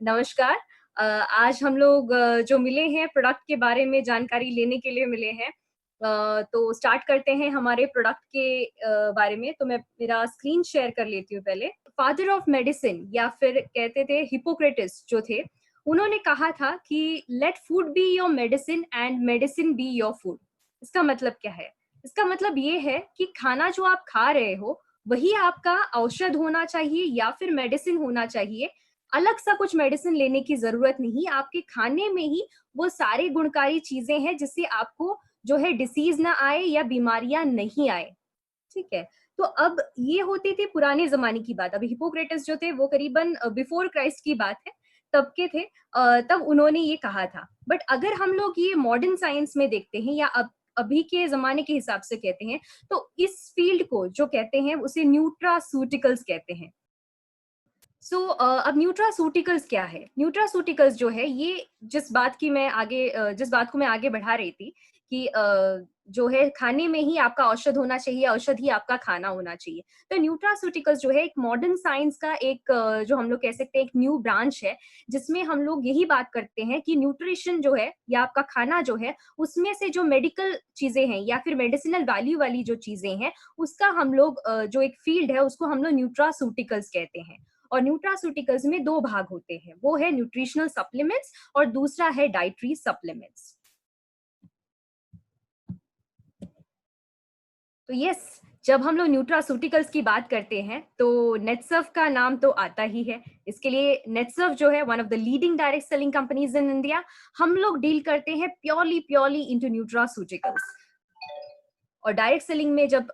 नमस्कार। आज हम लोग जो मिले हैं प्रोडक्ट के बारे में जानकारी लेने के लिए मिले हैं। तो स्टार्ट करते हैं हमारे प्रोडक्ट के बारे में। तो मैं मेरा स्क्रीन शेयर कर लेती हूँ पहले। फादर ऑफ मेडिसिन या फिर कहते थे हिप्पोक्रेटिस जो थे, उन्होंने कहा था कि let food be your medicine and medicine be your food. इसका मतलब क्या है? इसका मतलब ये है कि खाना जो आप खा रहे हो, वही आपका औषध होना चाहिए या फिर मेडिसिन होना चाहिए। अलग सा कुछ मेडिसिन लेने की जरूरत नहीं, आपके खाने में ही वो सारे गुणकारी चीजें हैं जिससे आपको जो है डिसीज ना आए या बीमारियां नहीं आए। ठीक है। तो अब ये होती थी पुराने जमाने की बात। अभी हिपोक्रेटस जो थे वो करीबन बिफोर क्राइस्ट की बात है, तब के थे। तब उन्होंने ये कहा था। बट अगर हम लोग ये मॉडर्न साइंस में देखते हैं या अब अभी के जमाने के हिसाब से कहते हैं, तो इस फील्ड को जो कहते हैं उसे न्यूट्रास्यूटिकल्स कहते हैं। अब न्यूट्रासूटिकल्स क्या है? न्यूट्रासूटिकल्स जो है ये जिस बात को मैं आगे बढ़ा रही थी कि जो है खाने में ही आपका औषध होना चाहिए, औषध ही आपका खाना होना चाहिए। तो न्यूट्रासूटिकल्स जो है एक मॉडर्न साइंस का एक जो हम लोग कह सकते हैं एक न्यू ब्रांच है, जिसमें हम लोग यही बात करते हैं कि न्यूट्रिशन जो है या आपका खाना जो है, उसमें से जो मेडिकल चीजें हैं या फिर मेडिसिनल वैल्यू वाली जो चीजें हैं, उसका हम लोग जो एक फील्ड है उसको हम लोग न्यूट्रासूटिकल्स कहते हैं। और न्यूट्रास्यूटिकल्स में दो भाग होते हैं, वो है न्यूट्रिशनल सप्लीमेंट्स और दूसरा है डाइटरी सप्लीमेंट्स। तो यस, जब हम लोग न्यूट्रास्यूटिकल्स की बात करते हैं तो नेटसर्फ का नाम तो आता ही है। इसके लिए नेटसर्फ जो है one of the leading direct selling companies in India. हम लोग डील करते हैं प्योरली प्योरली इनटू न्यूट्रास्यूटिकल्स। और डायरेक्ट सेलिंग में जब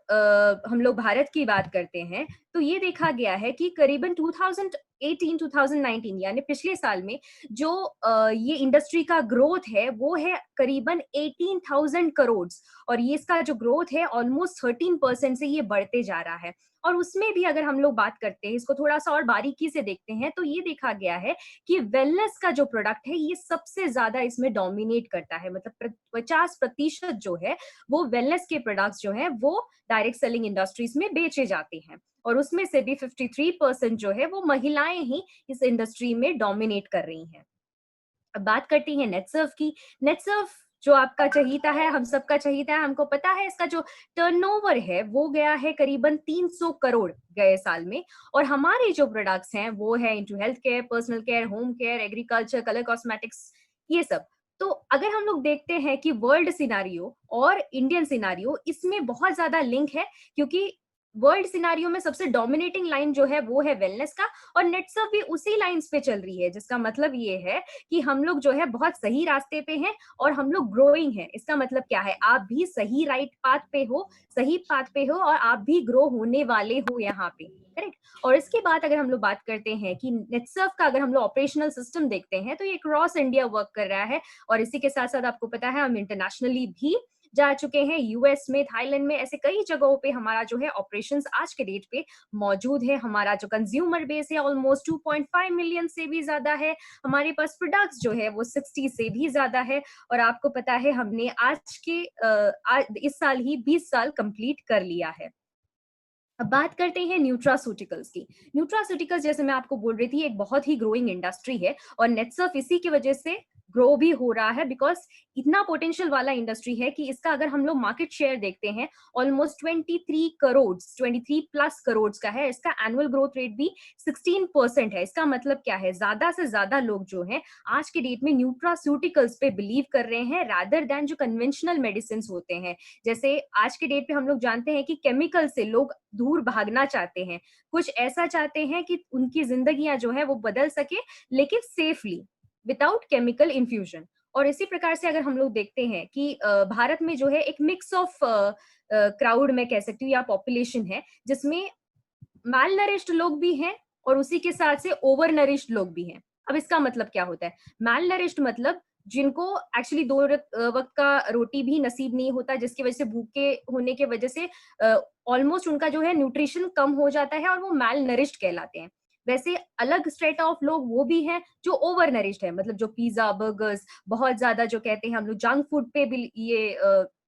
हम लोग भारत की बात करते हैं, तो ये देखा गया है कि करीबन 2018-2019 यानी पिछले साल में जो ये इंडस्ट्री का ग्रोथ है वो है करीबन 18,000 करोड़। और ये इसका जो ग्रोथ है ऑलमोस्ट 13% से ये बढ़ते जा रहा है। और उसमें भी अगर हम लोग बात करते हैं, इसको थोड़ा सा और बारीकी से देखते हैं, तो ये देखा गया है कि वेलनेस का जो प्रोडक्ट है ये सबसे ज्यादा इसमें डोमिनेट करता है। मतलब 50% जो है वो वेलनेस के प्रोडक्ट्स जो है वो डायरेक्ट सेलिंग इंडस्ट्रीज में बेचे जाते हैं। और उसमें से भी 53% जो है वो महिलाएं ही इस इंडस्ट्री में डोमिनेट कर रही हैं। अब बात करती है नेटसर्फ की। नेटसर्फ जो आपका चहीता है, हम सबका चहीता है, हमको पता है इसका जो टर्नओवर है वो गया है करीबन 300 करोड़ गए साल में। और हमारे जो प्रोडक्ट्स हैं वो है into health care, personal care, home care, agriculture, colour cosmetics, ये सब। तो अगर हम लोग देखते हैं कि वर्ल्ड सिनारियो और इंडियन सिनारियो, इसमें बहुत ज्यादा लिंक है, क्योंकि वर्ल्ड सिनारियो में सबसे डोमिनेटिंग लाइन जो है वो है वेलनेस का, और नेटसर्फ भी उसी लाइंस पे चल रही है, जिसका मतलब ये है कि हम लोग जो है बहुत सही रास्ते पे हैं और हम लोग ग्रोइंग हैं। इसका मतलब क्या है? आप भी सही राइट पाथ पे हो, सही पाथ पे हो, और आप भी ग्रो होने वाले हो यहाँ पे। करेक्ट। और इसके बाद अगर हम लोग बात करते हैं कि नेटसर्फ का अगर हम लोग ऑपरेशनल सिस्टम देखते हैं, तो ये क्रॉस इंडिया वर्क कर रहा है। और इसी के साथ साथ आपको पता है हम इंटरनेशनली भी जा चुके हैं, यूएस में, थाईलैंड में, ऐसे कई जगहों पे हमारा जो है ऑपरेशंस आज के डेट पे मौजूद है। हमारा जो कंज्यूमर बेस है ऑलमोस्ट 2.5 मिलियन से भी ज्यादा है। हमारे पास प्रोडक्ट्स जो है वो 60 से भी ज्यादा है। और आपको पता है हमने इस साल ही 20 साल कंप्लीट कर लिया है। अब बात करते हैं न्यूट्रास्यूटिकल्स की। न्यूट्रास्यूटिकल्स, जैसे मैं आपको बोल रही थी, एक बहुत ही ग्रोइंग इंडस्ट्री है और नेटसर्फ इसी की वजह से ग्रो भी हो रहा है, बिकॉज इतना पोटेंशियल वाला इंडस्ट्री है कि इसका अगर हम लोग मार्केट शेयर देखते हैं ऑलमोस्ट 23 प्लस करोड़ का है। इसका एनुअल ग्रोथ रेट भी 16% है। इसका मतलब क्या है? ज्यादा से ज्यादा लोग जो हैं आज के डेट में न्यूट्रास्यूटिकल्स पे बिलीव कर रहे हैं रादर देन जो कन्वेंशनल मेडिसिन होते हैं। जैसे आज के डेट पे हम लोग जानते हैं कि केमिकल से लोग दूर भागना चाहते हैं, कुछ ऐसा चाहते हैं कि उनकी जिंदगियां जो है वो बदल सके, लेकिन सेफली, विदाउट केमिकल इन्फ्यूजन। और इसी प्रकार से अगर हम लोग देखते हैं कि भारत में जो है एक मिक्स ऑफ क्राउड में कह सकती हूँ या पॉपुलेशन है, जिसमें मैल नरिश्ड लोग भी हैं और उसी के साथ से ओवर नरिश्ड लोग भी हैं। अब इसका मतलब क्या होता है? मैल नरिश्ड मतलब जिनको एक्चुअली वक्त का रोटी भी नसीब नहीं होता, जिसकी वजह से भूखे होने की वजह से ऑलमोस्ट उनका जो है न्यूट्रिशन कम हो जाता है और वो मैल नरिश्ड कहलाते हैं। वैसे अलग स्ट्रेट ऑफ लोग वो भी हैं जो ओवर नरिश्ड है, मतलब जो पिज्जा, बर्गर्स, बहुत ज्यादा जो कहते हैं हम लोग जंक फूड पे भी ये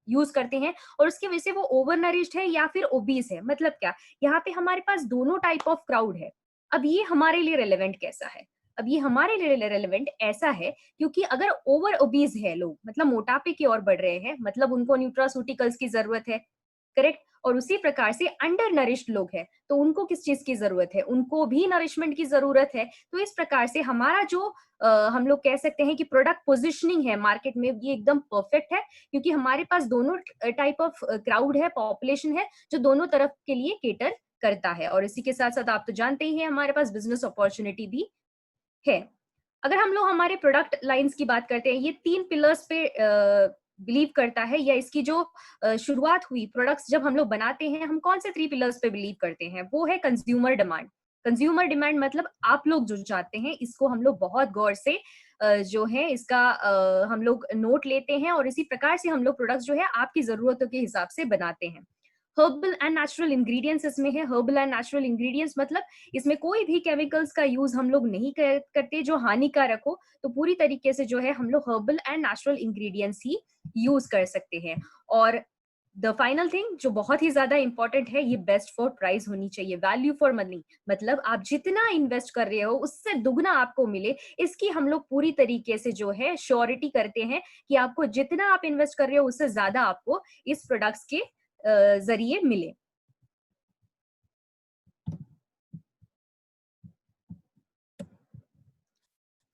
यूज करते हैं, और उसकी वजह से वो ओवर नरिश्ड है या फिर ओबीस है। मतलब क्या? यहाँ पे हमारे पास दोनों टाइप ऑफ क्राउड है। अब ये हमारे लिए रेलेवेंट कैसा है? अब ये हमारे लिए रेलेवेंट ऐसा है क्योंकि अगर ओवर ओबीज है लोग, मतलब मोटापे की ओर बढ़ रहे हैं, मतलब उनको न्यूट्रास्यूटिकल्स की जरूरत है, करेक्ट। और उसी प्रकार से अंडर नरिश्ड लोग हैं तो उनको किस चीज की जरूरत है, उनको भी नरिशमेंट की जरूरत है। तो इस प्रकार से हमारा जो हम लोग कह सकते हैं कि प्रोडक्ट पोजिशनिंग है मार्केट में, ये एकदम परफेक्ट है क्योंकि हमारे पास दोनों टाइप ऑफ क्राउड है, पॉपुलेशन है जो दोनों तरफ के लिए केटर करता है। और इसी के साथ साथ आप तो जानते ही हैं हमारे पास बिजनेस अपॉर्चुनिटी भी है। अगर हम लोग हमारे प्रोडक्ट लाइंस की बात करते हैं, ये 3 पिलर्स पे बिलीव करता है, या इसकी जो शुरुआत हुई प्रोडक्ट्स जब हम लोग बनाते हैं, हम कौन से 3 पिलर्स पे बिलीव करते हैं, वो है कंज्यूमर डिमांड। कंज्यूमर डिमांड मतलब आप लोग जो चाहते हैं, इसको हम लोग बहुत गौर से जो है इसका हम लोग नोट लेते हैं और इसी प्रकार से हम लोग प्रोडक्ट्स जो है आपकी जरूरतों के हिसाब से बनाते हैं। हर्बल एंड नेचुरल इंग्रेडिएंट्स इसमें है। हर्बल एंड नेचुरल इंग्रेडिएंट्स मतलब इसमें कोई भी केमिकल्स का यूज हम लोग नहीं करते जो हानिकारक हो, तो पूरी तरीके से जो है हम लोग herbal and natural ingredients he use कर सकते हैं। और द फाइनल थिंग जो बहुत ही ज्यादा इंपॉर्टेंट है, ये बेस्ट फॉर प्राइस होनी चाहिए, वैल्यू फॉर मनी, मतलब आप जितना इन्वेस्ट कर रहे हो उससे दुगना आपको मिले, इसकी हम लोग पूरी तरीके से जो है श्योरिटी करते हैं कि आपको जितना आप इन्वेस्ट कर रहे हो उससे ज्यादा आपको इस प्रोडक्ट्स के जरिए मिले।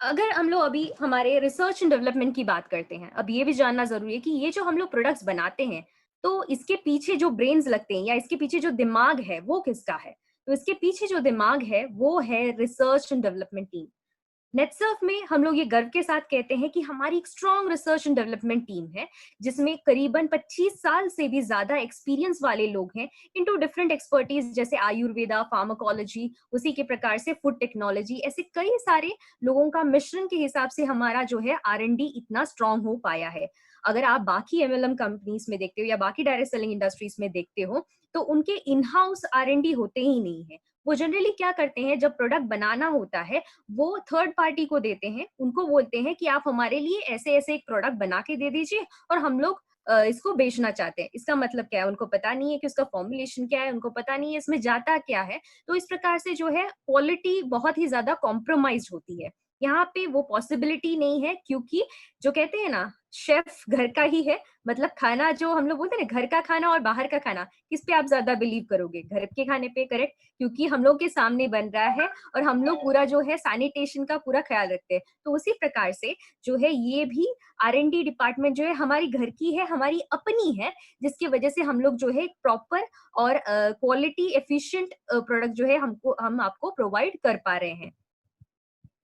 अगर हम लोग अभी हमारे रिसर्च एंड डेवलपमेंट की बात करते हैं, अब ये भी जानना जरूरी है कि ये जो हम लोग प्रोडक्ट्स बनाते हैं, तो इसके पीछे जो ब्रेन्स लगते हैं या इसके पीछे जो दिमाग है वो किसका है। तो इसके पीछे जो दिमाग है वो है research and development team. Netsurf में हम लोग ये गर्व के साथ कहते हैं कि हमारी एक strong research and development team है जिसमें करीबन 25 साल से भी ज्यादा एक्सपीरियंस वाले लोग हैं इनटू डिफरेंट एक्सपर्टीज, जैसे आयुर्वेदा, फार्माकोलॉजी, उसी के प्रकार से फूड टेक्नोलॉजी, ऐसे कई सारे लोगों का मिश्रण के हिसाब से हमारा जो है R&D इतना स्ट्रांग हो पाया है। अगर आप बाकी MLM कंपनीज में देखते हो या बाकी डायरेक्ट सेलिंग इंडस्ट्रीज में देखते हो, तो उनके इन हाउस R&D होते ही नहीं है। वो जनरली क्या करते हैं, जब प्रोडक्ट बनाना होता है वो थर्ड पार्टी को देते हैं, उनको बोलते हैं कि आप हमारे लिए ऐसे ऐसे एक प्रोडक्ट बना के दे दीजिए और हम लोग इसको बेचना चाहते हैं। इसका मतलब क्या है, उनको पता नहीं है कि उसका फॉर्मुलेशन क्या है, उनको पता नहीं है इसमें जाता क्या है। तो इस प्रकार से जो है क्वालिटी बहुत ही ज्यादा कॉम्प्रोमाइज होती है। यहाँ पे वो पॉसिबिलिटी नहीं है क्योंकि जो कहते हैं ना, शेफ घर का ही है, मतलब खाना जो हम लोग बोलते हैं ना, घर का खाना और बाहर का खाना, किस पे आप ज्यादा बिलीव करोगे, घर के खाने पे, करेक्ट, क्योंकि हम लोग के सामने बन रहा है और हम लोग पूरा जो है सैनिटेशन का पूरा ख्याल रखते हैं। तो उसी प्रकार से जो है ये भी R&D डिपार्टमेंट जो है हमारी घर की है, हमारी अपनी है, जिसकी वजह से हम लोग जो है प्रॉपर और क्वालिटी एफिशिएंट प्रोडक्ट जो है हम आपको प्रोवाइड कर पा रहे हैं।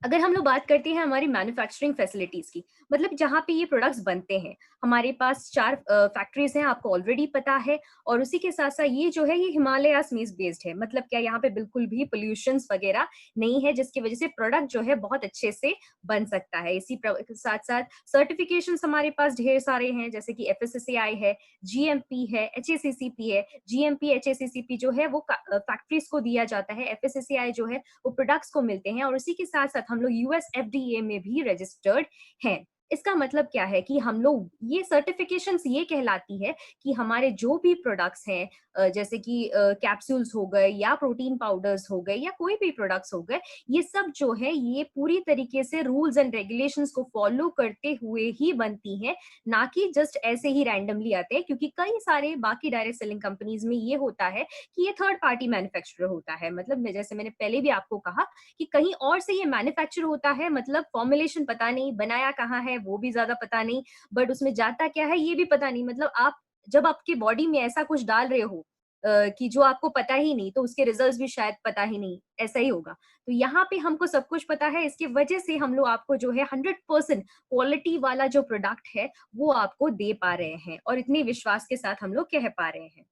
अगर हम लोग बात करते हैं हमारी मैन्युफैक्चरिंग फैसिलिटीज की, मतलब जहाँ पे ये प्रोडक्ट्स बनते हैं, हमारे पास 4 फैक्ट्रीज हैं, आपको ऑलरेडी पता है। और उसी के साथ साथ ये जो है ये हिमालयास में बेस्ड है, मतलब क्या यहाँ पे बिल्कुल भी पोल्यूशन वगैरह नहीं है, जिसकी वजह से प्रोडक्ट जो है बहुत अच्छे से बन सकता है। इसी साथ साथ सर्टिफिकेशन हमारे पास ढेर सारे हैं, जैसे कि FSSAI है, GMP है, HACCP है। GMP HACCP जो है वो फैक्ट्रीज को दिया जाता है, FSSAI जो है वो प्रोडक्ट्स को मिलते हैं, और उसी के साथ साथ हम लोग US FDA में भी रजिस्टर्ड हैं। इसका मतलब क्या है कि हम लोग ये सर्टिफिकेशंस ये कहलाती है कि हमारे जो भी प्रोडक्ट्स हैं, जैसे कि कैप्सूल्स हो गए या प्रोटीन पाउडर्स हो गए या कोई भी प्रोडक्ट्स हो गए, ये सब जो है ये पूरी तरीके से रूल्स एंड रेगुलेशंस को फॉलो करते हुए ही बनती हैं, ना कि जस्ट ऐसे ही रैंडमली आते हैं। क्योंकि कई सारे बाकी डायरेक्ट सेलिंग कंपनीज में ये होता है कि ये थर्ड पार्टी मैन्युफैक्चरर होता है, मतलब जैसे मैंने पहले भी आपको कहा कि कहीं और से ये मैन्युफैक्चर होता है, मतलब फॉर्मुलेशन पता नहीं, बनाया कहाँ है वो भी ज्यादा पता नहीं, बट उसमें जाता क्या है ये भी पता नहीं। मतलब आप जब आपके बॉडी में ऐसा कुछ डाल रहे हो कि जो आपको पता ही नहीं, तो उसके रिजल्ट्स भी शायद पता ही नहीं, ऐसा ही होगा। तो यहाँ पे हमको सब कुछ पता है, इसकी वजह से हम लोग आपको जो है 100% क्वालिटी वाला जो प्रोडक्ट है वो आपको दे पा रहे हैं, और इतने विश्वास के साथ हम लोग कह पा रहे हैं।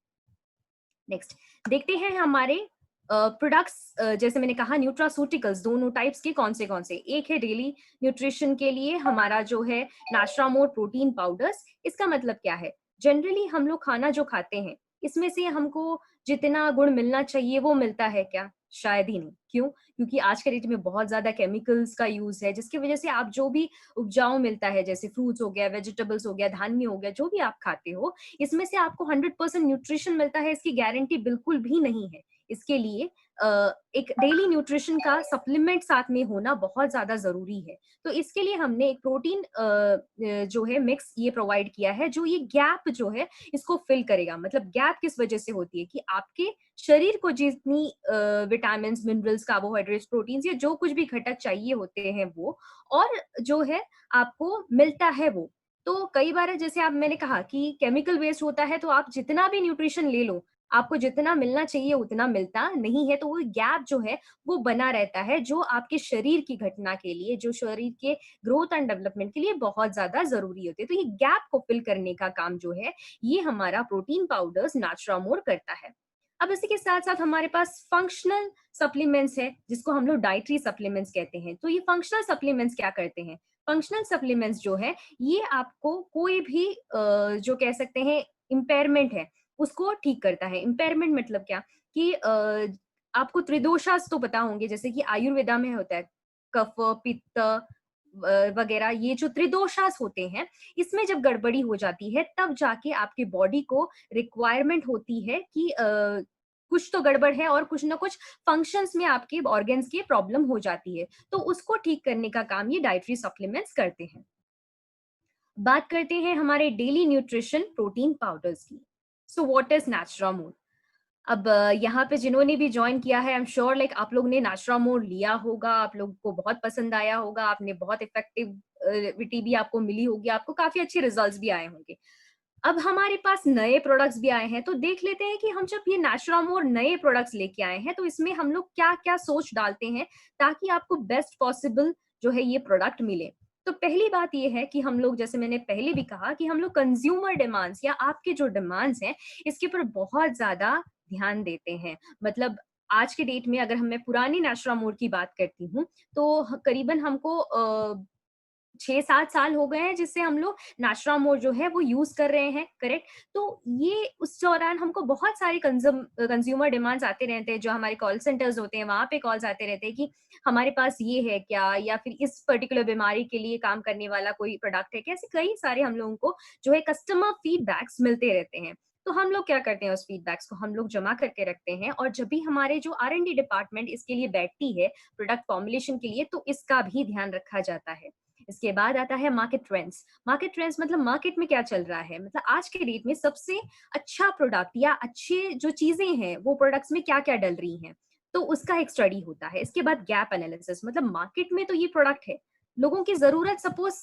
नेक्स्ट देखते हैं हमारे प्रोडक्ट्स, जैसे मैंने कहा न्यूट्रासूटिकल्स दोनों टाइप्स के कौन से। एक है डेली न्यूट्रिशन के लिए हमारा जो है नाश्रामोर प्रोटीन पाउडर्स। इसका मतलब क्या है, जनरली हम लोग खाना जो खाते हैं इसमें से हमको जितना गुण मिलना चाहिए वो मिलता है क्या, शायद ही नहीं। क्यों? क्योंकि आज के डेट में बहुत ज्यादा केमिकल्स का यूज है, जिसकी वजह से आप जो भी उपजाऊ मिलता है, जैसे फ्रूट्स हो गया, वेजिटेबल्स हो गया, धान्य हो गया, जो भी आप खाते हो, इसमें से आपको 100% न्यूट्रिशन मिलता है, इसकी गारंटी बिल्कुल भी नहीं है। इसके लिए एक डेली न्यूट्रिशन का सप्लीमेंट साथ में होना बहुत ज्यादा जरूरी है। तो इसके लिए हमने एक प्रोटीन जो है मिक्स ये प्रोवाइड किया है, जो ये गैप जो है इसको फिल करेगा। मतलब गैप किस वजह से होती है कि आपके शरीर को जितनी विटामिन, मिनरल्स, कार्बोहाइड्रेट्स, प्रोटीन्स या जो कुछ भी घटक चाहिए होते हैं वो, और जो है आपको मिलता है वो। तो कई बार जैसे आप मैंने कहा कि केमिकल वेस्ट होता है, तो आप जितना भी न्यूट्रिशन ले लो, आपको जितना मिलना चाहिए उतना मिलता नहीं है। तो वो गैप जो है वो बना रहता है, जो आपके शरीर की घटना के लिए, जो शरीर के ग्रोथ एंड डेवलपमेंट के लिए बहुत ज्यादा जरूरी होती है। तो ये गैप को फिल करने का काम जो है ये हमारा प्रोटीन पाउडर्स नाट्रामोर करता है। अब इसी के साथ साथ हमारे पास फंक्शनल सप्लीमेंट्स है, जिसको हम लोग डाइटरी सप्लीमेंट्स कहते हैं। तो ये फंक्शनल सप्लीमेंट्स क्या करते हैं? फंक्शनल सप्लीमेंट्स जो है ये आपको कोई भी जो कह सकते हैं इम्पेयरमेंट है उसको ठीक करता है। इम्पेयरमेंट मतलब क्या कि आपको त्रिदोषास तो पता होंगे, जैसे कि आयुर्वेदा में होता है कफ, पित्त वगैरह, ये जो त्रिदोषास होते हैं इसमें जब गड़बड़ी हो जाती है तब जाके आपके बॉडी को रिक्वायरमेंट होती है कि कुछ तो गड़बड़ है और कुछ ना कुछ फंक्शंस में आपके ऑर्गन्स की प्रॉब्लम हो जाती है। तो उसको ठीक करने का काम ये डाइटरी सप्लीमेंट्स करते हैं। बात करते हैं हमारे डेली न्यूट्रिशन प्रोटीन पाउडर्स की। So what is Naturamore? अब यहाँ पे जिन्होंने भी ज्वाइन किया है, आई एम श्योर लाइक आप लोग ने नाट्रामोर लिया होगा, आप लोग को बहुत पसंद आया होगा, आपने बहुत इफेक्टिविटी भी आपको मिली होगी, आपको काफी अच्छे रिजल्ट्स भी आए होंगे। अब हमारे पास नए प्रोडक्ट्स भी आए हैं, तो देख लेते हैं कि हम जब ये नाट्रामोर नए प्रोडक्ट्स लेके आए हैं तो इसमें हम लोग क्या क्या सोच डालते हैं ताकि आपको बेस्ट पॉसिबल जो है ये प्रोडक्ट मिले। तो पहली बात ये है कि हम लोग, जैसे मैंने पहले भी कहा, कि हम लोग कंज्यूमर डिमांड्स या आपके जो डिमांड्स हैं इसके ऊपर बहुत ज्यादा ध्यान देते हैं। मतलब आज के डेट में अगर मैं पुरानी नाट्रामोर की बात करती हूँ तो करीबन हमको 6-7 साल हो गए हैं जिससे हम लोग नाट्रामोर जो है वो यूज कर रहे हैं, करेक्ट? तो ये उस दौरान हमको बहुत सारे कंज्यूमर डिमांड्स आते रहते हैं, जो हमारे कॉल सेंटर्स होते हैं वहां पे कॉल्स आते रहते हैं कि हमारे पास ये है क्या, या फिर इस पर्टिकुलर बीमारी के लिए काम करने वाला कोई प्रोडक्ट है क्या। ऐसे कई सारे हम लोगों को जो है कस्टमर फीडबैक्स मिलते रहते हैं। तो हम लोग क्या करते हैं, उस फीडबैक्स को हम लोग जमा करके रखते हैं, और जब भी हमारे जो R&D डिपार्टमेंट इसके लिए बैठती है प्रोडक्ट फॉर्मुलेशन के लिए, तो इसका भी ध्यान रखा जाता है। इसके बाद आता है मार्केट ट्रेंड्स। मार्केट ट्रेंड्स मतलब मार्केट में क्या चल रहा है, मतलब आज के डेट में सबसे अच्छा प्रोडक्ट या अच्छे जो चीजें हैं वो प्रोडक्ट्स में क्या क्या डल रही हैं, तो उसका एक स्टडी होता है। इसके बाद गैप एनालिसिस, मतलब मार्केट में तो ये प्रोडक्ट है, लोगों की जरूरत सपोज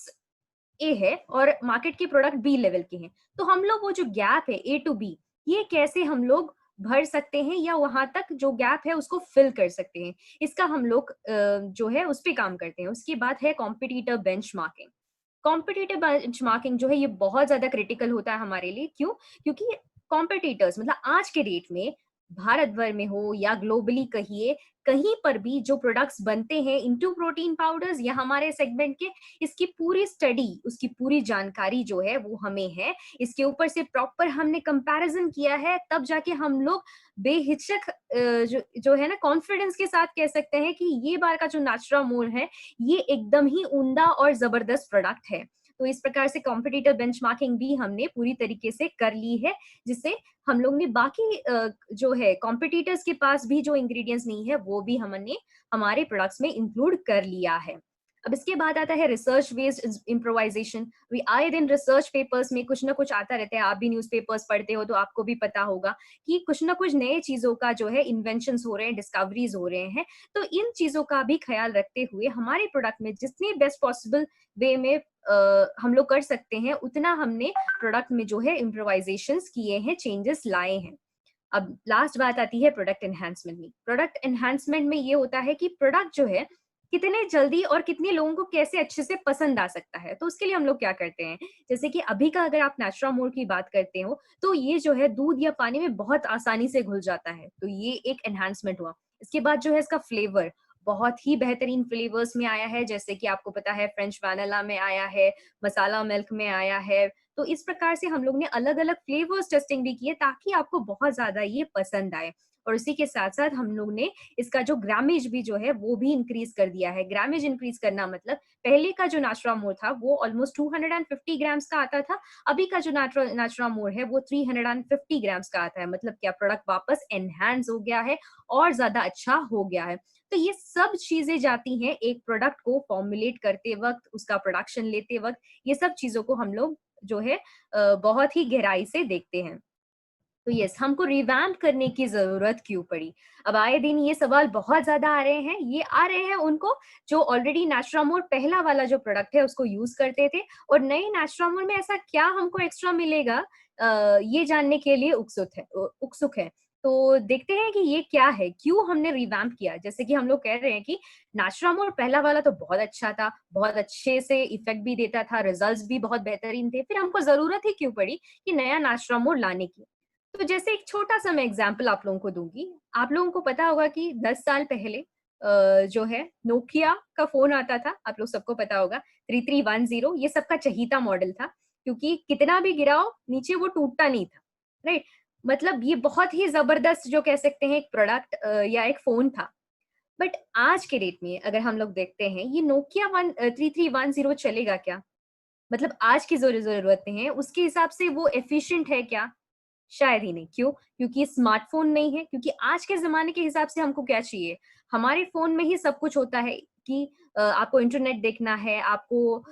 ए है और मार्केट के प्रोडक्ट बी लेवल के हैं, तो हम लोग वो जो गैप है ए टू बी, ये कैसे हम लोग भर सकते हैं या वहां तक जो गैप है उसको फिल कर सकते हैं, इसका हम लोग जो है उस पे काम करते हैं। उसके बाद है कॉम्पिटिटर बेंचमार्किंग। कॉम्पिटिटिव बेंचमार्किंग जो है ये बहुत ज्यादा क्रिटिकल होता है हमारे लिए। क्यों? क्योंकि कॉम्पिटिटर्स मतलब आज के डेट में भारत भर में हो या ग्लोबली कहिए, कहीं पर भी जो प्रोडक्ट्स बनते हैं इनटू प्रोटीन पाउडर्स या हमारे सेगमेंट के, इसकी पूरी स्टडी, उसकी पूरी जानकारी जो है वो हमें है। इसके ऊपर से प्रॉपर हमने कंपैरिजन किया है, तब जाके हम लोग बेहिचक जो है ना कॉन्फिडेंस के साथ कह सकते हैं कि ये बार का जो नाट्रामोर है ये एकदम ही उम्दा और जबरदस्त प्रोडक्ट है। तो इस प्रकार से कॉम्पिटिटर बेंचमार्किंग भी हमने पूरी तरीके से कर ली है, जिससे हम लोग ने बाकी जो है कॉम्पिटिटर्स के पास भी जो इंग्रेडिएंट्स नहीं है वो भी हमने हमारे प्रोडक्ट्स में इंक्लूड कर लिया है। अब इसके बाद आता है रिसर्च बेस्ड इम्प्रोवाइजेशन। आए दिन रिसर्च पेपर्स में कुछ ना कुछ आता रहता है, आप भी न्यूज़पेपर्स पढ़ते हो तो आपको भी पता होगा कि कुछ ना कुछ नए चीजों का जो है इन्वेंशंस हो रहे हैं, डिस्कवरीज हो रहे हैं। तो इन चीजों का भी ख्याल रखते हुए हमारे प्रोडक्ट में जितनी बेस्ट पॉसिबल वे में हम लोग कर सकते हैं उतना हमने प्रोडक्ट में जो है इम्प्रोवाइजेशंस किए हैं, चेंजेस लाए हैं। अब लास्ट बात आती है प्रोडक्ट एनहांसमेंट में। प्रोडक्ट एनहांसमेंट में ये होता है कि प्रोडक्ट जो है कितने जल्दी और कितने लोगों को कैसे अच्छे से पसंद आ सकता है। तो उसके लिए हम लोग क्या करते हैं, जैसे कि अभी का अगर आप नाट्रामोर की बात करते हो तो ये जो है दूध या पानी में बहुत आसानी से घुल जाता है, तो ये एक एनहांसमेंट हुआ। इसके बाद जो है इसका फ्लेवर बहुत ही बेहतरीन फ्लेवर्स में आया है, जैसे कि आपको पता है फ्रेंच वैनिला में आया है, मसाला मिल्क में आया है। तो इस प्रकार से हम लोग ने अलग अलग फ्लेवर्स टेस्टिंग भी की है ताकि आपको बहुत ज्यादा ये पसंद आए। और उसी के साथ-साथ हम लोग ने इसका जो ग्रामेज भी जो है वो भी इंक्रीज़ कर दिया है। ग्रामेज इंक्रीज़ करना मतलब पहले का जो नाचुरामोर था वो ऑलमोस्ट 250 ग्राम्स का आता था, अभी का जो नाचुरामोर है वो 350 ग्राम्स का आता है। मतलब क्या प्रोडक्ट वापस एनहांस हो गया है और ज़्यादा अच्छा हो गया है। तो ये सब चीज़ें जाती हैं एक प्रोडक्ट को फॉर्मुलेट करते वक़्त, उसका प्रोडक्शन लेते वक़्त, ये सब चीज़ों को हम लोग जो है बहुत ही गहराई से देखते हैं। तो यस, हमको रिवैम्प करने की ज़रूरत क्यों पड़ी? अब आए दिन ये सवाल बहुत ज़्यादा आ रहे हैं। ये आ रहे हैं उनको जो ऑलरेडी नाचुरामोर पहला वाला जो प्रोडक्ट है उसको यूज़ करते थे और नए नाचुरामोर में ऐसा क्या हमको एक्स्ट्रा मिलेगा ये जानने के लिए उत्सुक है। तो देखते हैं कि ये क्या है? क्यों हमने रिवैम्प किया? जैसे कि हम लोग कह रहे हैं कि नाचुरामोर पहला वाला तो बहुत अच्छा था, बहुत अच्छे से इफ़ेक्ट भी देता था, रिज़ल्ट्स भी बहुत बेहतरीन थे। फिर हमको ज़रूरत ही क्यों पड़ी कि नया नाचुरामोर लाने की? तो जैसे एक छोटा-सा मैं एग्ज़ाम्पल आप लोगों को दूँगी। आप लोगों को पता होगा कि 10 साल पहले जो है नोकिया का फ़ोन आता था, आप लोग सबको पता होगा 3310 ये सबका चहीता मॉडल था, क्योंकि कितना भी गिराओ नीचे वो टूटता नहीं था, राइट? मतलब ये बहुत ही ज़बरदस्त जो कह सकते हैं एक प्रोडक्ट या एक फ़ोन था। बट आज के डेट में अगर हम लोग देखते हैं ये नोकिया 3310 चलेगा क्या? मतलब आज की जो ज़रूरतें हैं उसके हिसाब से वो एफ़िशिएंट है क्या? शायद ही नहीं, क्यों? क्योंकि स्मार्टफ़ोन नहीं है, क्योंकि आज के ज़माने के हिसाब से हमको क्या चाहिए? हमारे फ़ोन में ही सब कुछ होता है कि आपको इंटरनेट देखना है, आपको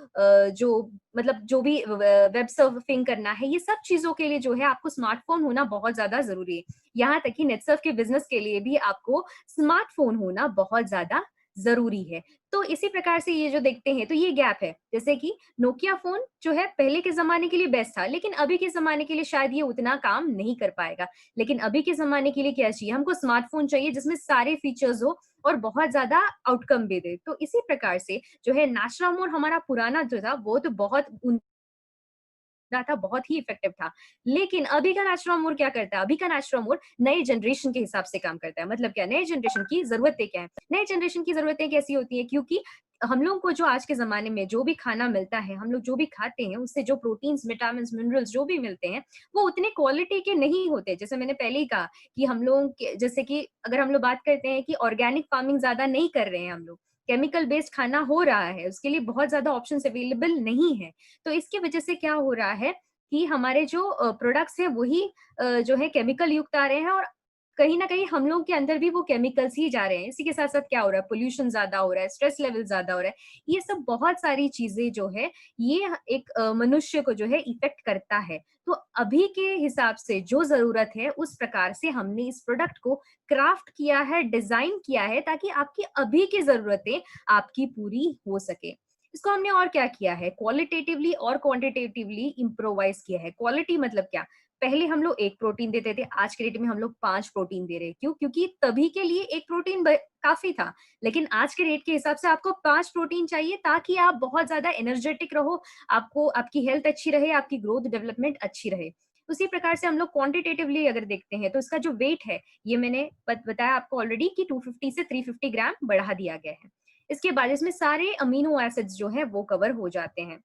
जो मतलब जो भी वेब सर्फिंग करना है, ये सब चीज़ों के लिए जो है आपको स्मार्टफ़ोन होना बहुत ज़्यादा ज़रूरी है। यहाँ तक कि नेटसर्फ के बिज़नेस के लिए भी आपको स्मार्टफ़ोन होना बहुत ज़्यादा ज़रूरी है। तो इसी प्रकार से ये जो देखते हैं, तो ये गैप है। जैसे कि नोकिया फ़ोन जो है पहले के ज़माने के लिए बेस्ट था, लेकिन अभी के ज़माने के लिए शायद ये उतना काम नहीं कर पाएगा। लेकिन अभी के ज़माने के लिए क्या चाहिए? हमको स्मार्टफ़ोन चाहिए जिसमें सारे फीचर्स हो और बहुत ज़्यादा आउटकम भी दे। तो इसी प्रकार से जो है नाचुरामोर हमारा पुराना जो था वो तो बहुत था, बहुत ही इफ़ेक्टिव था। लेकिन अभी का नाचुरामोर क्या करता है? अभी का नाचुरामोर नए जनरेशन के हिसाब से काम करता है। मतलब क्या? नए जनरेशन की ज़रूरतें क्या हैं? नए जनरेशन की ज़रूरतें कैसी होती हैं? क्योंकि हम लोगों को जो आज के ज़माने में जो भी खाना मिलता है, हम लोग जो भी खाते हैं, उससे जो प्रोटीन्स, विटामिन्स, मिनरल्स जो भी मिलते हैं, वो उतने क्वालिटी के नहीं होते। जैसे मैंने पहले ही कहा कि हम लोगों के जैसे कि अगर हम लोग बात करते हैं कि ऑर्गेनिक फार्मिंग ज़्यादा नहीं कर रहे हैं हम लोग, केमिकल बेस्ड खाना हो रहा है, उसके लिए बहुत ज़्यादा ऑप्शंस अवेलेबल नहीं है। तो इसकी वजह से क्या हो रहा है कि हमारे जो प्रोडक्ट्स हैं वही जो है केमिकल युक्त आ रहे हैं और कहीं न कहीं हम लोग के अंदर भी वो केमिकल्स ही जा रहे हैं। इसी के साथ-साथ क्या हो रहा है, पॉल्यूशन ज़्यादा हो रहा है, स्ट्रेस लेवल ज़्यादा हो रहा है। ये सब बहुत सारी चीज़ें जो है, ये एक मनुष्य को जो है इफ़ेक्ट करता है। तो अभी के हिसाब से जो ज़रूरत है, उस प्रकार से हमने इस प्रोडक्ट को क्राफ्ट किया है, डिज़ाइन किया है ताकि आपकी अभी की ज़रूरतें आपकी पूरी हो सके। इसको हमने और क्या किया है, क्वालिटेटिवली और क्वांटिटेटिवली इम्प्रोवाइज़ किया है। क्वालिटी मतलब क्या? पहले हम लोग 1 प्रोटीन देते थे, आज के डेट में हम लोग 5 प्रोटीन दे रहे हैं। क्यों? क्योंकि तभी के लिए 1 प्रोटीन काफ़ी था। लेकिन आज के रेट के हिसाब से आपको 5 प्रोटीन चाहिए ताकि आप बहुत ज़्यादा एनर्जेटिक रहो, आपको आपकी हेल्थ अच्छी रहे, आपकी ग्रोथ डेवलपमेंट अच्छी रहे। उसी प्रकार से हम लोग क्वांटिटेटिवली अगर देखते हैं, तो इसका जो वेट है, ये मैंने बताया आपको ऑलरेडी कि 250 से 350 ग्राम बढ़ा दिया गया है। इसके बाद इसमें सारे अमीनो एसिड्स जो हैं वो कवर हो जाते हैं।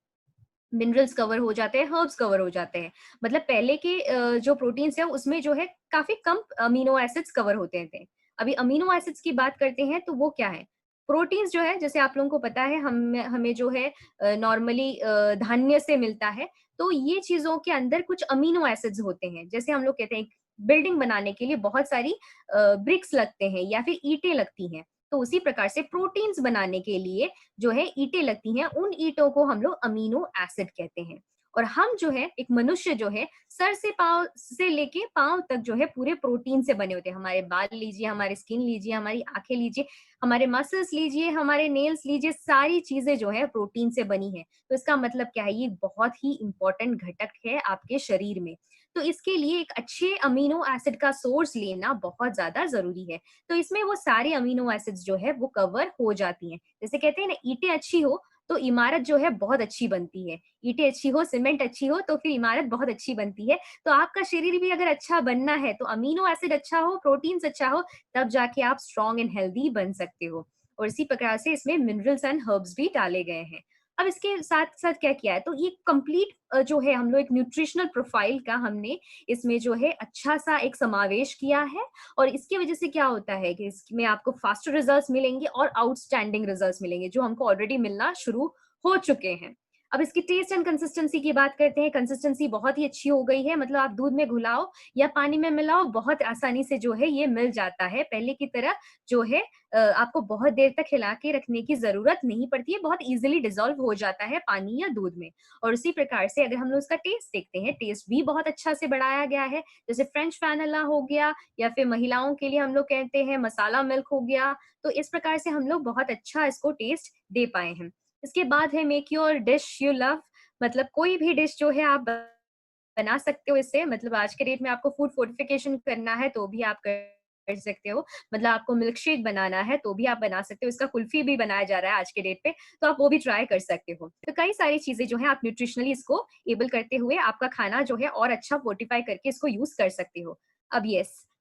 मिनरल्स कवर हो जाते हैं, हर्ब्स कवर हो जाते हैं। मतलब पहले के जो प्रोटीन्स हैं उसमें जो है काफ़ी कम अमीनो एसिड्स कवर होते थे। अभी अमीनो एसिड्स की बात करते हैं तो वो क्या है? प्रोटीन्स जो है जैसे आप लोगों को पता है हम हमें जो है नॉर्मली धान्य से मिलता है, तो ये चीज़ों के अंदर कुछ अमीनो एसिड्स होते हैं। जैसे हम लोग कहते हैं बिल्डिंग बनाने के लिए बहुत सारी ब्रिक्स लगते हैं या फिर ईंटें लगती हैं। तो उसी प्रकार से प्रोटीन्स बनाने के लिए जो है ईंटें लगती हैं, उन ईंटों को हम लोग अमीनो एसिड कहते हैं। और हम जो है एक मनुष्य जो है सर से पाँव से लेके पाँव तक जो है पूरे प्रोटीन से बने होते हैं। हमारे बाल लीजिए, हमारी स्किन लीजिए, हमारी आँखें लीजिए, हमारे मसल्स लीजिए, हमारे नेल्स लीजिए, सारी चीज़ें जो है प्रोटीन से बनी हैं। तो इसका मतलब क्या है? ये बहुत ही इम्पोर्टेंट घटक है आपके शरीर में। तो इसके लिए एक अच्छे अमीनो एसिड का सोर्स लेना बहुत ज़्यादा ज़रूरी है। तो इसमें वो सारे अमीनो एसिड्स जो है वो कवर हो जाती हैं। जैसे कहते हैं ना ईंटें अच्छी हो तो इमारत जो है बहुत अच्छी बनती है। ईंटें अच्छी हो, सीमेंट अच्छी हो तो फिर इमारत बहुत अच्छी बनती है। तो आपका शरीर भी अगर अच्छा बनना है तो अमीनो एसिड अच्छा हो, प्रोटीन्स अच्छा हो, तब जाके आप स्ट्रॉन्ग एंड हेल्दी बन सकते हो। और इसी प्रकार से इसमें मिनरल्स एंड हर्ब्स भी डाले गए हैं। अब इसके साथ-साथ क्या किया है, तो ये कंप्लीट जो है हम लोग एक न्यूट्रिशनल प्रोफाइल का हमने इसमें जो है अच्छा-सा एक समावेश किया है और इसकी वजह से क्या होता है कि इसमें आपको फास्टर रिजल्ट्स मिलेंगे और आउटस्टैंडिंग रिजल्ट्स मिलेंगे, जो हमको ऑलरेडी मिलना शुरू हो चुके हैं। अब इसकी टेस्ट एंड कंसिस्टेंसी की बात करते हैं, कंसिस्टेंसी बहुत ही अच्छी हो गई है, मतलब आप दूध में घुलाओ या पानी में मिलाओ, बहुत आसानी से जो है ये मिल जाता है। पहले की तरह जो है आपको बहुत देर तक हिला के रखने की ज़रूरत नहीं पड़ती है, बहुत ईज़िली डिज़ॉल्व हो जाता है पानी या दूध में। और उसी प्रकार से अगर हम लोग इसका टेस्ट देखते हैं, टेस्ट भी बहुत अच्छा से बढ़ाया गया है, जैसे फ्रेंच वैनिला हो गया या फिर महिलाओं के लिए हम लोग कहते हैं मसाला मिल्क हो गया, तो इस प्रकार से हम लोग बहुत अच्छा इसको टेस्ट दे पाए हैं। इसके बाद है make your dish you love, मतलब कोई भी डिश जो है आप बना सकते हो इससे, मतलब आज के डेट में आपको फूड फोर्टिफिकेशन करना है तो भी आप कर सकते हो। मतलब आपको मिल्क शेक बनाना है तो भी आप बना सकते हो। इसका कुल्फी भी बनाया जा रहा है आज के डेट पे, तो आप वो भी ट्राई कर सकते हो। तो कई सारी चीज़ें जो हैं आप न्यूट्रिशनली इसको एबल करते हुए आपका खाना जो है और अच्छा फोर्टिफाई करके इसको यूज़ कर सकते हो। अब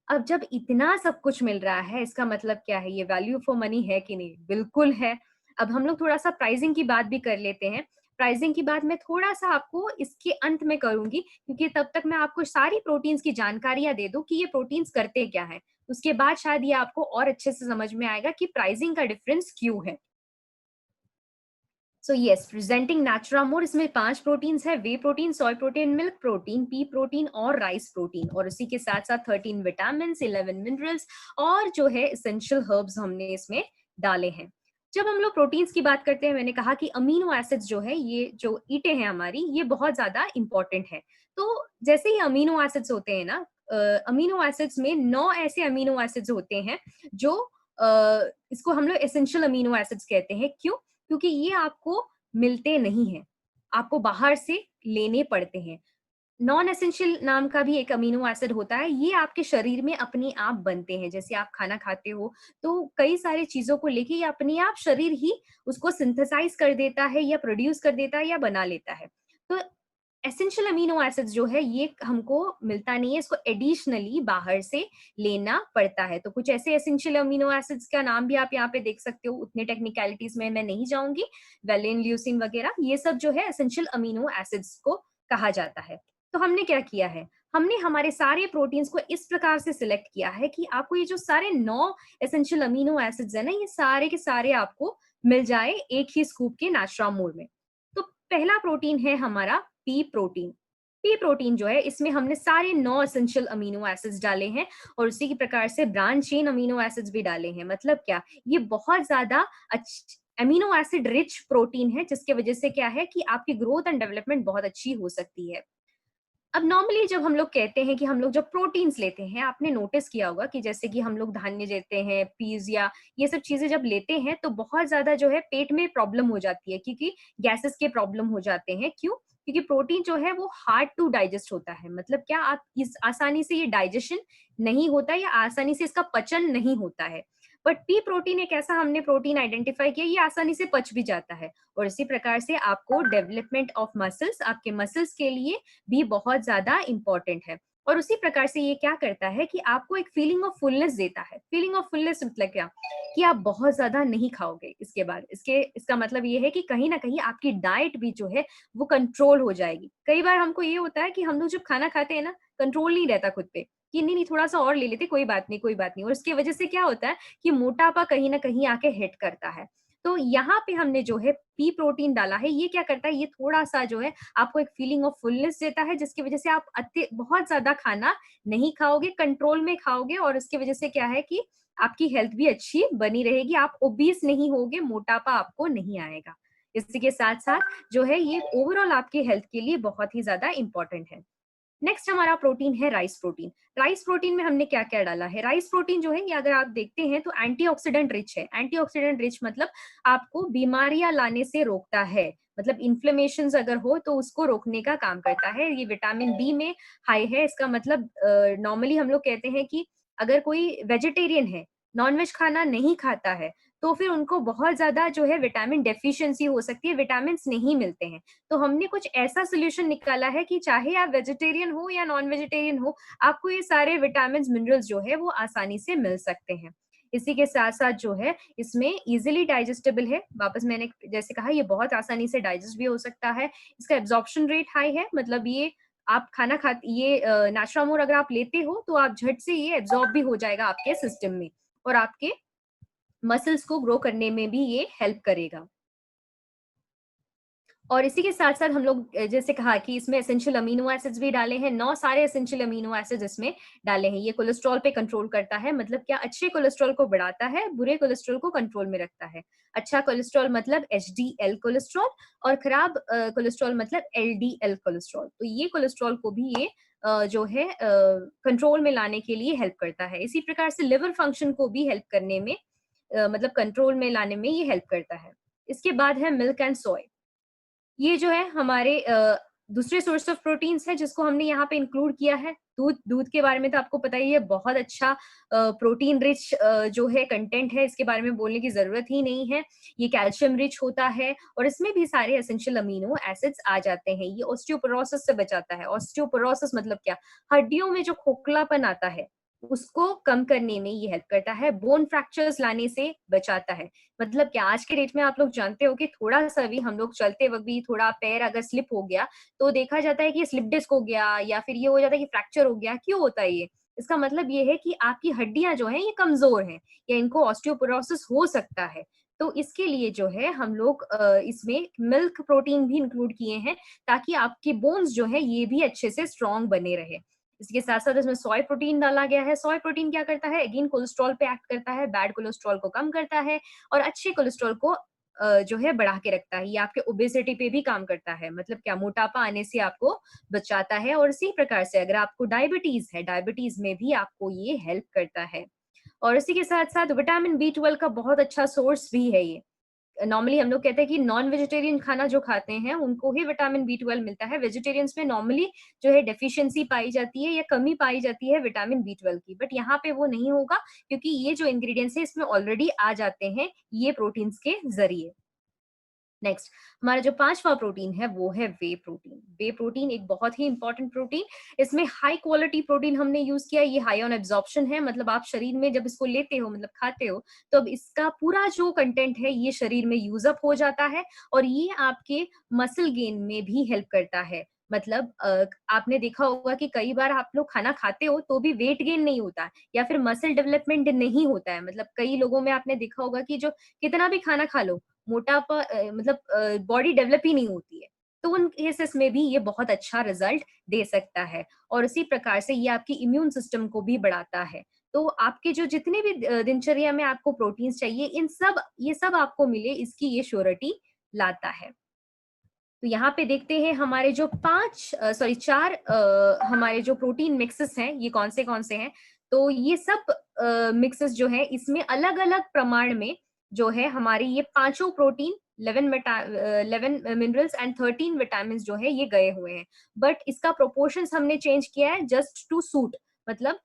अब जब इतना सब कुछ मिल रहा है, इसका मतलब क्या है? ये वैल्यू फॉर मनी है कि नहीं? बिल्कुल है। अब हम लोग थोड़ा-सा प्राइसिंग की बात भी कर लेते हैं। प्राइसिंग की बात मैं थोड़ा-सा आपको इसके अंत में करूँगी, क्योंकि तब तक मैं आपको सारी प्रोटीन्स की जानकारियाँ दे दूँ कि ये प्रोटीन्स करते क्या हैं। उसके बाद शायद ये आपको और अच्छे से समझ में आएगा कि प्राइसिंग का डिफरेंस क्यों है। सो येस, प्रेजेंटिंग नैचुरामोर, इसमें 5 प्रोटीन्स है, whey protein, soy protein, milk protein, pea protein और राइस प्रोटीन, और उसी के साथ-साथ 13 विटामिन्स, 11 मिनरल्स और जो है एसेंशियल हर्ब्स हमने इसमें डाले हैं। जब हम लोग प्रोटीन्स की बात करते हैं, मैंने कहा कि अमीनो एसिड्स जो है, ये जो ईंटें हैं हमारी, ये बहुत ज़्यादा इम्पोर्टेंट है। तो जैसे ही अमीनो एसिड्स होते हैं ना, अमीनो एसिड्स में 9 ऐसे अमीनो एसिड्स होते हैं जो इसको हम लोग एसेंशियल अमीनो एसिड्स कहते हैं। क्यों? क्योंकि ये आपको मिलते नहीं हैं, आपको बाहर से लेने पड़ते हैं। नॉन एसेंशियल नाम का भी एक अमीनो एसिड होता है, ये आपके शरीर में अपने आप बनते हैं। जैसे आप खाना खाते हो, तो कई सारी चीज़ों को लेके ये अपने आप शरीर ही उसको सिंथेसाइज़ कर देता है या प्रोड्यूस कर देता है या बना लेता है। तो एसेंशियल अमीनो एसिड्स जो है ये हमको मिलता नहीं है, इसको एडिशनली बाहर से लेना पड़ता है। तो कुछ ऐसे एसेंशियल अमीनो एसिड्स का नाम भी आप यहाँ पे देख सकते हो, उतने टेक्निकलिटीज़ में मैं नहीं जाऊँगी। वेलिन, ल्यूसीन वगैरह ये सब जो है एसेंशियल अमीनो एसिड्स को कहा जाता है। तो हमने क्या किया है? हमने हमारे सारे प्रोटीन्स को इस प्रकार से सिलेक्ट किया है कि आपको ये जो सारे 9 एसेंशियल अमीनो एसिड्स हैं ना, ये सारे के सारे आपको मिल जाए एक ही स्कूप के नाश्ता में। तो पहला प्रोटीन है हमारा पी प्रोटीन। पी प्रोटीन जो है, इसमें हमने सारे 9 एसेंशियल अमीनो एसिड्स डाले हैं और उसी की प्रकार से ब्रांच चेन अमीनो एसिड्स भी डाले हैं। मतलब क्या? ये बहुत ज़्यादा अमीनो एसिड रिच प्रोटीन है, जिसकी वजह से क्या है कि आपकी ग्रोथ एंड डेवलपमेंट बहुत अच्छी हो सकती है। अब नॉर्मली जब हम लोग कहते हैं कि हम लोग जब प्रोटीन्स लेते हैं, आपने नोटिस किया होगा कि जैसे कि हम लोग धान्य लेते हैं, पीज़ या ये सब चीज़ें जब लेते हैं, तो बहुत ज़्यादा जो है पेट में प्रॉब्लम हो जाती है, क्योंकि गैसेस के प्रॉब्लम हो जाते हैं। क्यों? क्योंकि प्रोटीन जो है वो हार्ड टू डाइजेस्ट होता है। मतलब क्या, आप इस आसानी से ये डाइजेशन नहीं होता या आसानी से इसका पचन नहीं होता है। बट पी प्रोटीन एक ऐसा हमने प्रोटीन आइडेंटिफाई किया, ये आसानी से पच भी जाता है और इसी प्रकार से आपको डेवलपमेंट ऑफ मसल्स, आपके मसल्स के लिए भी बहुत ज़्यादा इम्पोर्टेंट है। और उसी प्रकार से ये क्या करता है कि आपको एक फीलिंग ऑफ फुलनेस देता है। फीलिंग ऑफ फुलनेस मतलब क्या? कि आप बहुत ज़्यादा नहीं खाओगे इसके बाद। इसका मतलब ये है कि कहीं न कहीं आपकी डाइट भी जो है वो कंट्रोल हो जाएगी। कई बार हमको ये होता है कि हम लोग जब खाना खाते हैं ना, कंट्रोल नहीं रहता खुद पे, कि नहीं-नहीं थोड़ा-सा और ले लेते, कोई बात नहीं, कोई बात नहीं, और उसकी वजह से क्या होता है कि मोटापा कहीं न कहीं आके हिट करता है। तो यहाँ पे हमने जो है पी प्रोटीन डाला है, ये क्या करता है, ये थोड़ा-सा जो है आपको एक फीलिंग ऑफ फुलनेस देता है, जिसकी वजह से आप बहुत ज़्यादा खाना नहीं खाओगे, कंट्रोल में खाओगे और उसकी वजह से क्या है कि आपकी हेल्थ भी अच्छी बनी रहेगी, आप ओबीस नहीं होगे, मोटापा आपको नहीं आएगा। इसी के साथ-साथ जो है ये ओवरऑल आपकी हेल्थ के लिए बहुत ही ज़्यादा इम्पोर्टेंट है। नेक्स्ट हमारा प्रोटीन है राइस प्रोटीन। राइस प्रोटीन में हमने क्या-क्या डाला है? राइस प्रोटीन जो है, ये अगर आप देखते हैं तो एंटीऑक्सीडेंट रिच है। एंटीऑक्सीडेंट रिच मतलब आपको बीमारियाँ लाने से रोकता है। मतलब इन्फ्लेमेशंस अगर हो तो उसको रोकने का काम करता है। ये विटामिन बी में हाई है। इसका मतलब नॉर्मली हम लोग कहते हैं कि अगर कोई वेजिटेरियन है, नॉन-वेज खाना नहीं खाता है, तो फिर उनको बहुत ज़्यादा जो है विटामिन डेफिशिएंसी हो सकती है, विटामिन्स नहीं मिलते हैं। तो हमने कुछ ऐसा सॉल्यूशन निकाला है कि चाहे आप वेजिटेरियन हो या नॉन वेजिटेरियन हो, आपको ये सारे विटामिन्स, मिनरल्स जो है वो आसानी से मिल सकते हैं। इसी के साथ-साथ जो है इसमें ईज़िली डाइजेस्टेबल है। वापस मैंने जैसे कहा ये बहुत आसानी से डाइजेस्ट भी हो सकता है। इसका एब्ज़ॉर्प्शन रेट हाई है, मतलब ये आप खाना ये नाश्ता अगर आप लेते हो तो आप झट से ये एब्ज़ॉर्ब भी हो जाएगा आपके सिस्टम में और आपके मसल्स को ग्रो करने में भी ये हेल्प करेगा। और इसी के साथ-साथ हम लोग जैसे कहा कि इसमें एसेंशियल अमीनो एसिड्स भी डाले हैं, 9 सारे एसेंशियल अमीनो एसिड्स इसमें डाले हैं। ये कोलेस्ट्रॉल पे कंट्रोल करता है, मतलब क्या अच्छे कोलेस्ट्रॉल को बढ़ाता है, बुरे कोलेस्ट्रॉल को कंट्रोल में रखता है। अच्छा कोलेस्ट्रॉल मतलब एचडीएल कोलेस्ट्रॉल और खराब कोलेस्ट्रॉल मतलब एलडीएल कोलेस्ट्रॉल। तो ये कोलेस्ट्रॉल को भी ये जो है कंट्रोल में लाने के लिए हेल्प करता है। इसी प्रकार से लिवर फंक्शन को भी हेल्प करने में मतलब कंट्रोल में लाने में ये हेल्प करता है। इसके बाद है मिल्क एंड सोय। ये जो है हमारे दूसरे सोर्स ऑफ प्रोटीन्स है जिसको हमने यहाँ पे इंक्लूड किया है। दूध के बारे में तो आपको पता ही है, बहुत अच्छा प्रोटीन रिच जो है कंटेंट है, इसके बारे में बोलने की ज़रूरत ही नहीं है। ये कैल्शियम रिच होता है और इसमें भी सारे एसेंशियल अमीनो एसिड्स आ जाते हैं। ये ऑस्टियोपोरोसिस से बचाता है। ऑस्टियोपोरोसिस मतलब क्या? हड्डियों में जो खोखलापन आता है, उसको कम करने में ये हेल्प करता है। बोन फ्रैक्चर्स लाने से बचाता है। मतलब क्या आज के डेट में आप लोग जानते हो कि थोड़ा-सा भी हम लोग चलते वक़्त भी थोड़ा पैर अगर स्लिप हो गया, तो देखा जाता है कि स्लिप डिस्क हो गया या फिर ये हो जाता है कि फ्रैक्चर हो गया। क्यों होता है ये? इसका मतलब ये है कि आपकी हड्डियाँ जो हैं ये कमज़ोर हैं या इनको ऑस्टियोपोरोसिस हो सकता है। तो इसके लिए जो है हम लोग इसमें मिल्क प्रोटीन भी इंक्लूड किए हैं ताकि आपके बोन्स जो हैं ये भी अच्छे से स्ट्रॉन्ग बने रहे। इसके साथ-साथ इसमें सोय प्रोटीन डाला गया है। सोय प्रोटीन क्या करता है? अगेन कोलेस्ट्रॉल पे एक्ट करता है, बैड कोलेस्ट्रॉल को कम करता है और अच्छे कोलेस्ट्रॉल को जो है बढ़ा के रखता है। ये आपके ओबेसिटी पे भी काम करता है। मतलब क्या मोटापा आने से आपको बचाता है और इसी प्रकार से अगर आपको डायबिटीज़ है, डायबिटीज़ में भी आपको ये हेल्प करता है। और इसी के साथ-साथ विटामिन बी 12 का बहुत अच्छा सोर्स भी है ये। नॉर्मली हम लोग कहते हैं कि नॉन वेजिटेरियन खाना जो खाते हैं, उनको ही विटामिन बी 12 मिलता है। वेजिटेरियंस में नॉर्मली जो है डेफिशिएंसी पाई जाती है या कमी पाई जाती है विटामिन बी 12 की। बट यहाँ पे वो नहीं होगा क्योंकि ये जो इंग्रीडिएंट्स हैं इसमें ऑलरेडी आ जाते हैं ये प्रोटीन्स के ज़रिए। नेक्स्ट हमारा जो 5वां प्रोटीन है वो है वे प्रोटीन। वे प्रोटीन एक बहुत ही इंपॉर्टेंट प्रोटीन, इसमें हाई क्वालिटी प्रोटीन हमने यूज किया। ये हाई ऑन एब्जॉर्प्शन है, मतलब आप शरीर में जब इसको लेते हो मतलब खाते हो तो अब इसका पूरा जो कंटेंट है ये शरीर में यूज अप हो जाता है और ये आपके मसल गेन में भी हेल्प करता है। मतलब आपने देखा होगा कि कई बार आप लोग खाना खाते हो तो भी वेट गेन नहीं होता या फिर मसल डेवलपमेंट नहीं होता है। मतलब कई लोगों में आपने देखा होगा कि जो कितना भी खाना खा लो, मोटापा मतलब बॉडी डेवलप ही नहीं होती है। तो उन केसेस में भी ये बहुत अच्छा रिजल्ट दे सकता है और इसी प्रकार से ये आपकी इम्यून सिस्टम को भी बढ़ाता है। तो आपके जो जितने भी दिनचर्या में आपको प्रोटीन्स चाहिए, ये सब आपको मिले इसकी ये श्योरिटी लाता है। तो यहाँ पे देखते हैं हमारे जो 4 हमारे जो प्रोटीन मिक्सेस हैं, ये कौन से हैं। तो ये सब मिक्सेस जो है इसमें अलग-अलग प्रमाण में जो है हमारी ये पाँचों प्रोटीन 11 मिनरल्स एंड 13 विटामिन्स जो है ये गए हुए हैं। बट इसका प्रोपोर्शंस हमने चेंज किया है जस्ट टू सूट। मतलब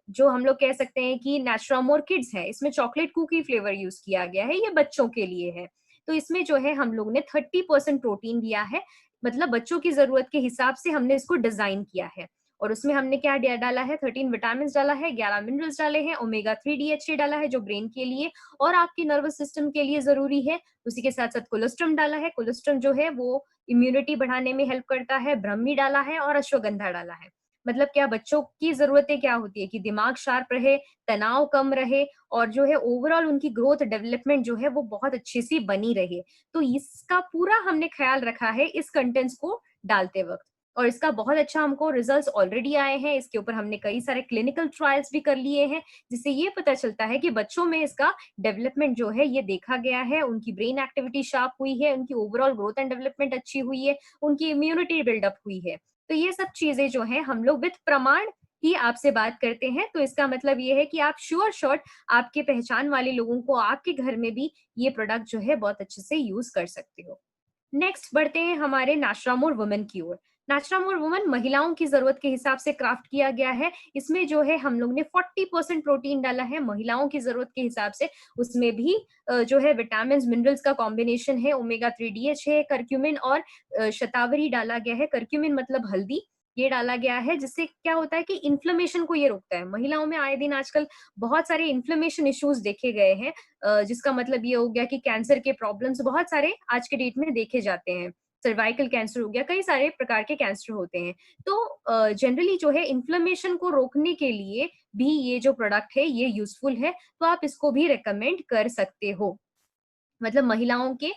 जो हम लोग कह सकते हैं कि नेचुरामोर किड्स है, इसमें चॉकलेट कुकी फ्लेवर यूज़ किया गया है, ये बच्चों के लिए है। तो इसमें जो है हम लोग ने 30% प्रोटीन दिया है, मतलब बच्चों की ज़रूरत के हिसाब से हमने इसको डिज़ाइन किया है। और उसमें हमने क्या डाला है, 13 विटामिन्स डाला है, 11 मिनरल्स डाले हैं, ओमेगा 3 डीएचए डाला है जो ब्रेन के लिए और आपके नर्वस सिस्टम के लिए ज़रूरी है। उसी के साथ-साथ कोलेस्ट्रम डाला है, कोलेस्ट्रम जो है वो इम्यूनिटी बढ़ाने में हेल्प करता है, ब्रह्मी डाला है और अश्वगंधा डाला है। मतलब क्या बच्चों की ज़रूरतें क्या होती है कि दिमाग शार्प रहे, तनाव कम रहे और जो है ओवरऑल उनकी ग्रोथ डेवलपमेंट जो है वो बहुत अच्छी सी बनी रहे। तो इसका पूरा हमने ख्याल रखा है इस कंटेंट्स को डालते वक़्त और इसका बहुत अच्छा हमको रिजल्ट्स ऑलरेडी आए हैं। इसके ऊपर हमने कई सारे क्लिनिकल ट्रायल्स भी कर लिए हैं, जिससे ये पता चलता है कि बच्चों में इसका डेवलपमेंट जो है ये देखा गया है, उनकी ब्रेन एक्टिविटी शार्प हुई है, उनकी ओवरऑल ग्रोथ एंड डेवलपमेंट अच्छी हुई है, उनकी इम्यूनिटी बिल्डअप हुई है। तो ये सब चीज़ें जो हैं हम लोग विथ प्रमाण ही आपसे बात करते हैं। तो इसका मतलब ये है कि आप श्योर शॉट आपके पहचान वाले लोगों को आपके घर में भी ये प्रोडक्ट जो है बहुत अच्छे से यूज़ कर सकते हो। नेक्स्ट बढ़ते हैं हमारे नाश्रामोर वुमेन की ओर। नाश्रामोर वुमेन महिलाओं की ज़रूरत के हिसाब से क्राफ्ट किया गया है। इसमें जो है हम लोग ने 40% प्रोटीन डाला है महिलाओं की ज़रूरत के हिसाब से। उसमें भी जो है विटामिन्स, मिनरल्स का कॉम्बिनेशन है, ओमेगा 3 डीएच है, करक्यूमिन और शतावरी डाला गया है। करक्यूमिन मतलब हल्दी ये डाला गया है, जिससे क्या होता है कि इन्फ्लेमेशन को ये रोकता है। महिलाओं में आए दिन आजकल बहुत सारे इन्फ्लेमेशन इश्यूज देखे गए हैं, जिसका मतलब ये हो गया कि कैंसर के प्रॉब्लम्स बहुत सारे आज के डेट में देखे जाते हैं। सर्वाइकल कैंसर हो गया, कई सारे प्रकार के कैंसर होते हैं। तो जनरली जो है इन्फ्लेमेशन को रोकने के लिए भी ये जो प्रोडक्ट है ये यूज़फुल है, तो आप इसको भी रिकमेंड कर सकते हो। मतलब महिलाओं के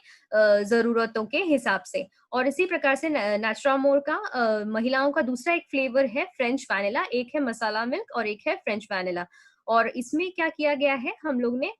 ज़रूरतों के हिसाब से। और इसी प्रकार से नैचुरामोर का महिलाओं का दूसरा एक फ्लेवर है फ्रेंच वैनिला, एक है मसाला मिल्क और एक है फ्रेंच वैनिला। और इसमें क्या किया गया है, हम लोग ने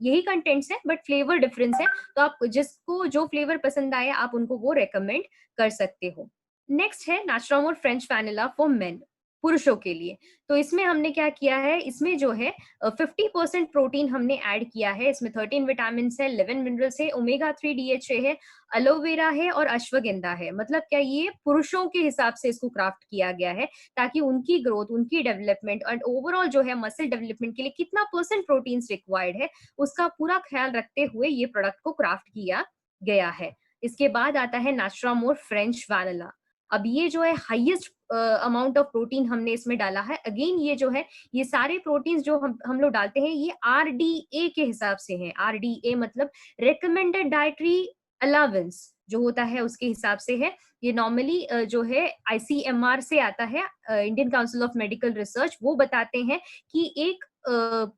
यही कंटेंट्स हैं बट फ्लेवर डिफरेंस है, तो आप जिसको जो फ्लेवर पसंद आए आप उनको वो रिकमेंड कर सकते हो। नेक्स्ट है नैचुरामोर फ्रेंच वैनिला फॉर मेन, पुरुषों के लिए। तो इसमें हमने क्या किया है, इसमें जो है 50% प्रोटीन हमने ऐड किया है। इसमें 13 विटामिन है, 11 मिनरल्स है, ओमेगा 3 डीएचए है, एलोवेरा है और अश्वगंधा है। मतलब क्या ये पुरुषों के हिसाब से इसको क्राफ्ट किया गया है, ताकि उनकी ग्रोथ, उनकी डेवलपमेंट एंड ओवरऑल जो है मसल डेवलपमेंट के लिए कितना परसेंट प्रोटीन्स रिक्वायर्ड है, उसका पूरा ख्याल रखते हुए ये प्रोडक्ट को क्राफ्ट किया गया है। इसके बाद आता है नैचुरामोर फ्रेंच वैनिला। अब ये जो है हाईएस्ट अमाउंट ऑफ प्रोटीन हमने इसमें डाला है। अगेन ये जो है, ये सारे प्रोटीन्स जो हम लोग डालते हैं ये आरडीए के हिसाब से हैं। आरडीए मतलब रिकमेंडेड डाइटरी अलावेंस जो होता है उसके हिसाब से है। ये नॉर्मली जो है आईसीएमआर से आता है, Indian council of medical research. वो बताते हैं कि एक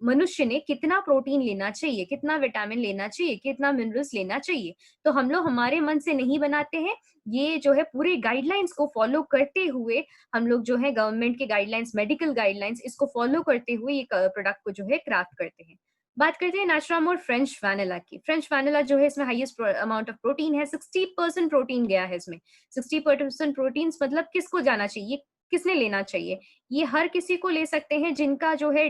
मनुष्य ने कितना प्रोटीन लेना चाहिए, कितना विटामिन लेना चाहिए, कितना मिनरल्स लेना चाहिए। तो हम लोग हमारे मन से नहीं बनाते हैं, ये जो है पूरे गाइडलाइंस को फॉलो करते हुए हम लोग जो है गवर्नमेंट के गाइडलाइंस, मेडिकल गाइडलाइंस, इसको फॉलो करते हुए ये प्रोडक्ट को जो है क्राफ्ट करते हैं। बात करते हैं नैचुरामोर फ्रेंच वैनिला की। फ्रेंच वैनिला जो है इसमें हाईएस्ट अमाउंट ऑफ प्रोटीन है, 60% प्रोटीन गया है इसमें। 60% प्रोटीन मतलब किसको जाना चाहिए, किसने लेना चाहिए? ये हर किसी को ले सकते हैं जिनका जो है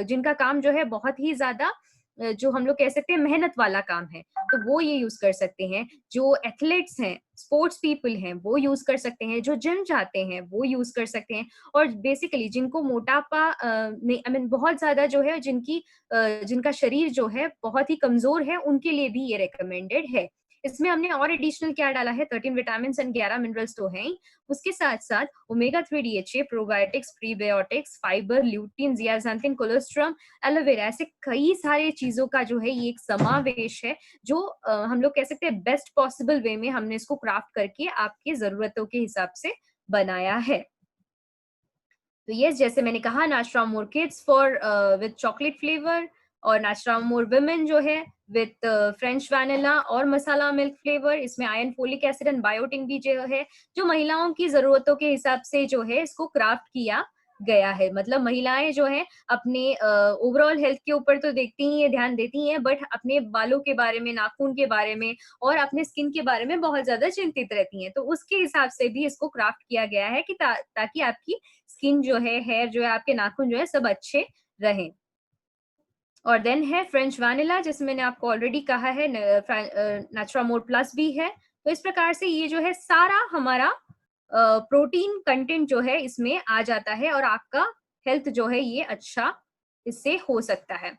जिनका काम जो है बहुत ही ज्यादा जो हम लोग कह सकते हैं मेहनत वाला काम है, तो वो ये यूज कर सकते हैं। जो एथलीट्स हैं, स्पोर्ट्स पीपल हैं, वो यूज कर सकते हैं। जो जिम जाते हैं वो यूज कर सकते हैं। और बेसिकली जिनको मोटापा नहीं, आई मीन बहुत ज्यादा जो है जिनका शरीर जो है बहुत ही कमजोर है, उनके लिए भी ये रिकमेंडेड है। इसमें हमने और एडिशनल क्या डाला है, 13 विटामिन एंड 11 मिनरल्स तो हैं ही, उसके साथ साथ omega 3 DHA, probiotics, prebiotics, fibre, lutein, zeaxanthin, colostrum, aloe vera, ऐसे कई सारे चीजों का जो है ये एक समावेश है, जो हम लोग कह सकते हैं बेस्ट पॉसिबल वे में हमने इसको क्राफ्ट करके आपकी जरूरतों के हिसाब से बनाया है। तो यस, जैसे मैंने कहा, Naturamore kids for with chocolate flavour, और नाचुरामोर विमेन जो है विद फ्रेंच वैनिला और मसाला मिल्क फ्लेवर। इसमें iron, folic acid and biotin भी जो है, जो महिलाओं की जरूरतों के हिसाब से जो है इसको क्राफ्ट किया गया है। मतलब महिलाएं जो है अपने ओवरऑल हेल्थ के ऊपर तो देखती ही है, ध्यान देती हैं, बट अपने बालों के बारे में, नाखून के बारे में और अपने स्किन के बारे में बहुत ज्यादा चिंतित रहती हैं। तो उसके हिसाब से भी इसको क्राफ्ट किया गया है कि ताकि आपकी स्किन जो है, हेयर जो है, आपके नाखून जो है, सब अच्छे रहें। और देन है फ्रेंच वैनिला, जिसमें मैंने आपको ऑलरेडी कहा है नैचुरामोर प्लस भी है। तो इस प्रकार से ये जो है सारा हमारा प्रोटीन कंटेंट जो है इसमें आ जाता है, और आपका हेल्थ जो है ये अच्छा इससे हो सकता है।